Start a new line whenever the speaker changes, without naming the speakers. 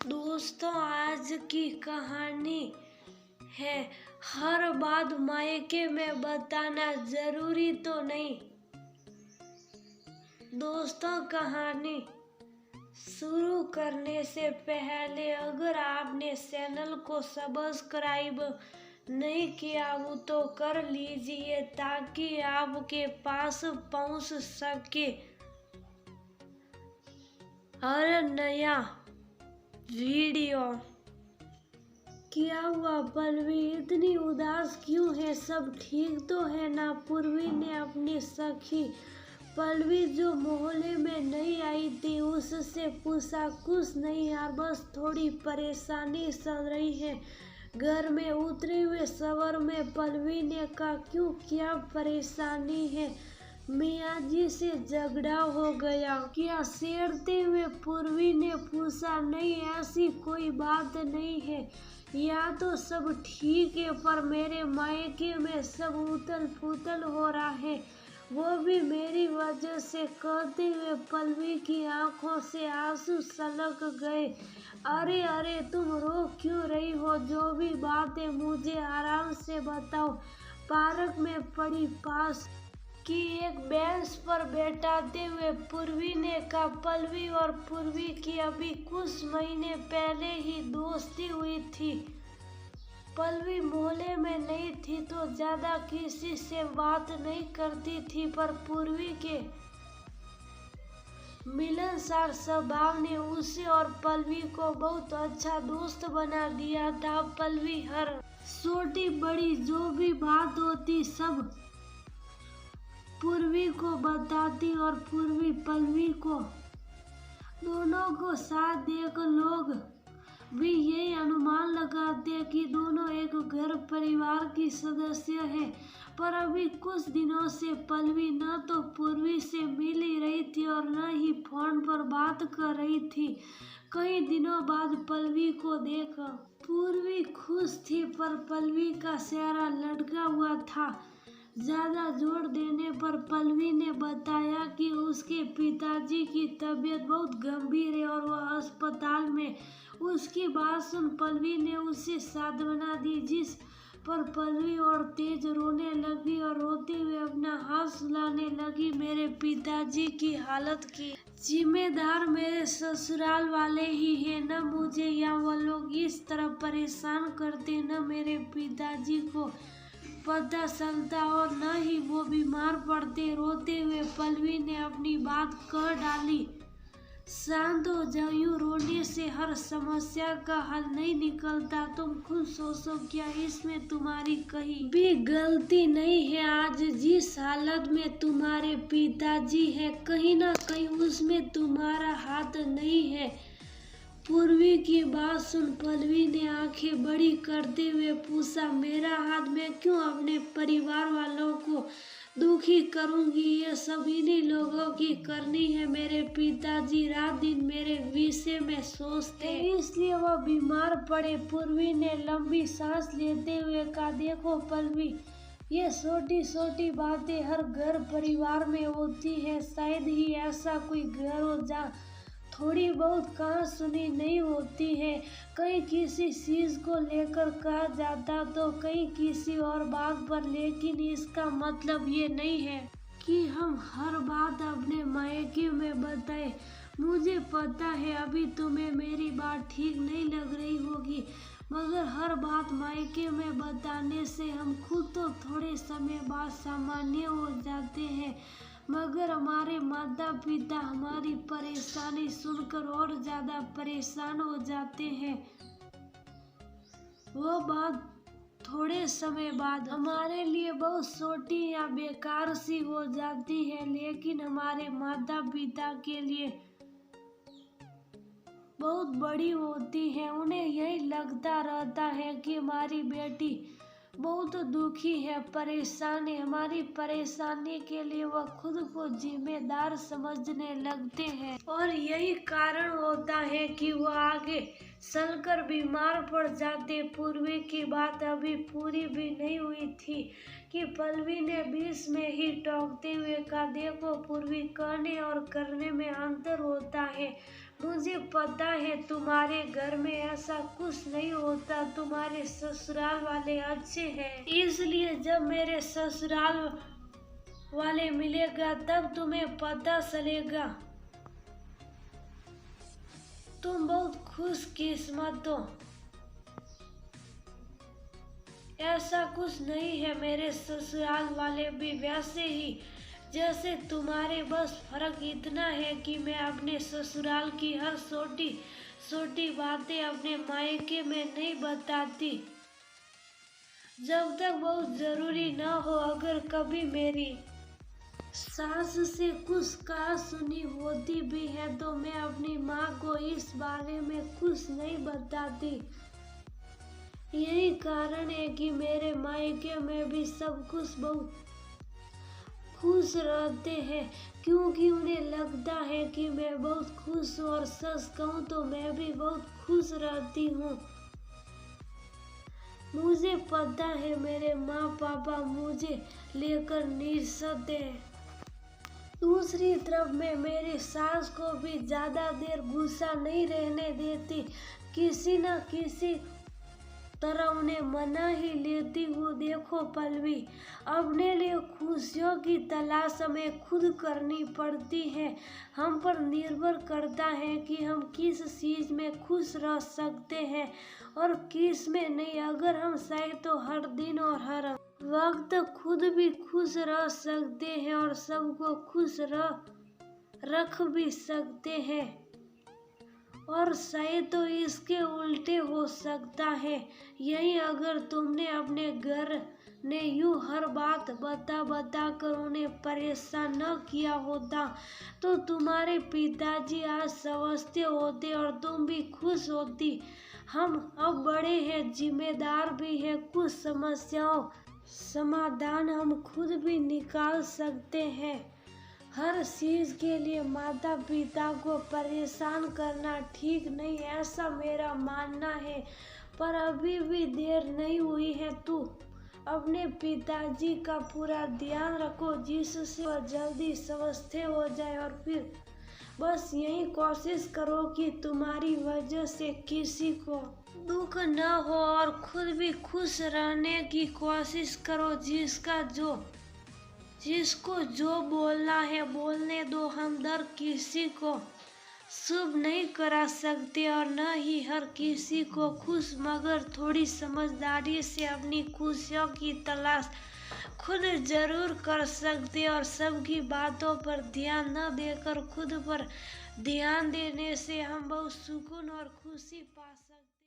दोस्तों, आज की कहानी है हर बात मायके में बताना जरूरी तो नहीं। दोस्तों, कहानी शुरू करने से पहले अगर आपने चैनल को सब्सक्राइब नहीं किया हो तो कर लीजिए ताकि आपके पास पहुंच सके हर नया वीडियो। क्या हुआ पल्लवी, इतनी उदास क्यों है? सब ठीक तो है ना? पूर्वी ने अपनी सखी पल्लवी जो मोहल्ले में नहीं आई थी उससे पूछा। कुछ नहीं यार, बस थोड़ी परेशानी चल रही है। घर में उतरे हुए सवर में पल्लवी ने कहा, क्यों, क्या परेशानी है? मियाँ जी से झगड़ा हो गया क्या? छेड़ते हुए पूर्वी ने पूछा। नहीं, ऐसी कोई बात नहीं है, या तो सब ठीक है, पर मेरे मायके में सब उथल पुथल हो रहा है, वो भी मेरी वजह से। कहते हुए पल्लवी की आंखों से आंसू छलक गए। अरे अरे, तुम रो क्यों रही हो? जो भी बात है मुझे आराम से बताओ। पार्क में पड़ी पास की एक बेंच पर बैठाते हुए पूर्वी ने कहा। पल्लवी और पूर्वी की अभी कुछ महीने पहले ही दोस्ती हुई थी। पल्लवी मोहल्ले में नहीं थी तो ज्यादा किसी से बात नहीं करती थी, पर पूर्वी के मिलनसार स्वभाव ने उसे और पल्लवी को बहुत अच्छा दोस्त बना दिया था। पल्लवी हर छोटी बड़ी जो भी बात होती सब पूर्वी को बताती और पूर्वी पल्लवी को। दोनों को साथ देख लोग भी यही अनुमान लगाते कि दोनों एक घर परिवार की सदस्य हैं। पर अभी कुछ दिनों से पल्लवी न तो पूर्वी से मिल ही रही थी और न ही फोन पर बात कर रही थी। कई दिनों बाद पल्लवी को देखा पूर्वी खुश थी, पर पल्लवी का चेहरा लटका हुआ था। ज्यादा जोर देने पर पल्लवी ने बताया कि उसके पिताजी की तबीयत बहुत गंभीर है और वह अस्पताल में। उसकी बात सुन पल्लवी ने उसे सांत्वना दी, जिस पर पल्लवी और तेज रोने लगी और रोते हुए अपना हाथ सुलाने लगी। मेरे पिताजी की हालत की जिम्मेदार मेरे ससुराल वाले ही है, न मुझे या वो लोग इस तरह परेशान करते, न मेरे पिताजी को पता चलता और न ही वो बीमार पड़ते। रोते हुए पल्लवी ने अपनी बात कह डाली। शांत हो जाओ, यूं रोने से हर समस्या का हल नहीं निकलता। तुम खुद सोचो, क्या इसमें तुम्हारी कहीं भी गलती नहीं है? आज जिस हालत में तुम्हारे पिताजी है, कहीं ना कहीं उसमें तुम्हारा हाथ नहीं है। पूर्वी की बात सुन पल्लवी ने आंखें बड़ी करते हुए पूछा, मेरा हाथ? मैं क्यों अपने परिवार वालों को दुखी करूंगी? ये सब इन्हीं लोगों की करनी है। मेरे पिताजी रात दिन मेरे विषय में सोचते हैं, इसलिए वह बीमार पड़े। पूर्वी ने लंबी सांस लेते हुए कहा, देखो पल्लवी, ये छोटी छोटी बातें हर घर परिवार में होती है। शायद ही ऐसा कोई घर हो जहाँ थोड़ी बहुत कहा सुनी नहीं होती है। कहीं किसी चीज को लेकर कहा जाता तो कहीं किसी और बात पर, लेकिन इसका मतलब ये नहीं है कि हम हर बात अपने मायके में बताएं। मुझे पता है अभी तुम्हें मेरी बात ठीक नहीं लग रही होगी, मगर हर बात मायके में बताने से हम खुद तो थोड़े समय बाद सामान्य हो जाते हैं, मगर हमारे माता पिता हमारी परेशानी सुनकर और ज्यादा परेशान हो जाते हैं। वो बात थोड़े समय बाद हमारे लिए बहुत छोटी या बेकार सी हो जाती है, लेकिन हमारे माता पिता के लिए बहुत बड़ी होती है। उन्हें यही लगता रहता है कि हमारी बेटी बहुत दुखी है, परेशान है। हमारी परेशानी के लिए वह खुद को जिम्मेदार समझने लगते हैं और यही कारण होता है कि वह आगे चलकर बीमार पड़ जाते। पूर्वी की बात अभी पूरी भी नहीं हुई थी कि पल्लवी ने बीच में ही टोकते हुए कहा, देखो पूर्वी, कहने और करने में अंतर होता है। मुझे पता है तुम्हारे घर में ऐसा कुछ नहीं होता, तुम्हारे ससुराल वाले अच्छे हैं, इसलिए जब मेरे ससुराल वाले मिलेगा तब तुम्हें पता चलेगा। तुम बहुत खुशकिस्मत हो। ऐसा कुछ नहीं है, मेरे ससुराल वाले भी वैसे ही जैसे तुम्हारे, बस फर्क इतना है कि मैं अपने ससुराल की हर छोटी छोटी बातें अपने मायके में नहीं बताती जब तक बहुत जरूरी ना हो। अगर कभी मेरी सास से कुछ कहा सुनी होती भी है तो मैं अपनी माँ को इस बारे में कुछ नहीं बताती। यही कारण है कि मेरे मायके में भी सब कुछ बहुत खुश रहते हैं, क्योंकि उन्हें लगता है कि मैं बहुत खुश हूँ, और सच कहूँ तो मैं भी बहुत खुश रहती हूँ। मुझे पता है मेरे माँ पापा मुझे लेकर निश्चिंत हैं। दूसरी तरफ मैं मेरी सास को भी ज्यादा देर गुस्सा नहीं रहने देती, किसी न किसी तरह उन्हें मना ही लेती हूँ। देखो पल्लवी, अपने लिए खुशियों की तलाश हमें खुद करनी पड़ती है। हम पर निर्भर करता है कि हम किस चीज में खुश रह सकते हैं और किस में नहीं। अगर हम चाहे तो हर दिन और हर वक्त खुद भी खुश रह सकते हैं और सबको खुश रख भी सकते हैं, और शायद तो इसके उल्टे हो सकता है। यही अगर तुमने अपने घर ने यूं हर बात बता कर उन्हें परेशान न किया होता तो तुम्हारे पिताजी आज समझते होते और तुम भी खुश होती। हम अब बड़े हैं, जिम्मेदार भी हैं, कुछ समस्याओं समाधान हम खुद भी निकाल सकते हैं। हर चीज के लिए माता पिता को परेशान करना ठीक नहीं, ऐसा मेरा मानना है। पर अभी भी देर नहीं हुई है। तू अपने पिताजी का पूरा ध्यान रखो जिससे वह जल्दी स्वस्थ हो जाए, और फिर बस यही कोशिश करो कि तुम्हारी वजह से किसी को दुख न हो, और खुद भी खुश रहने की कोशिश करो। जिसको जो बोलना है बोलने दो। हम हर किसी को शुभ नहीं करा सकते और न ही हर किसी को खुश, मगर थोड़ी समझदारी से अपनी खुशियों की तलाश खुद जरूर कर सकते। और सबकी बातों पर ध्यान न देकर खुद पर ध्यान देने से हम बहुत सुकून और खुशी पा सकते।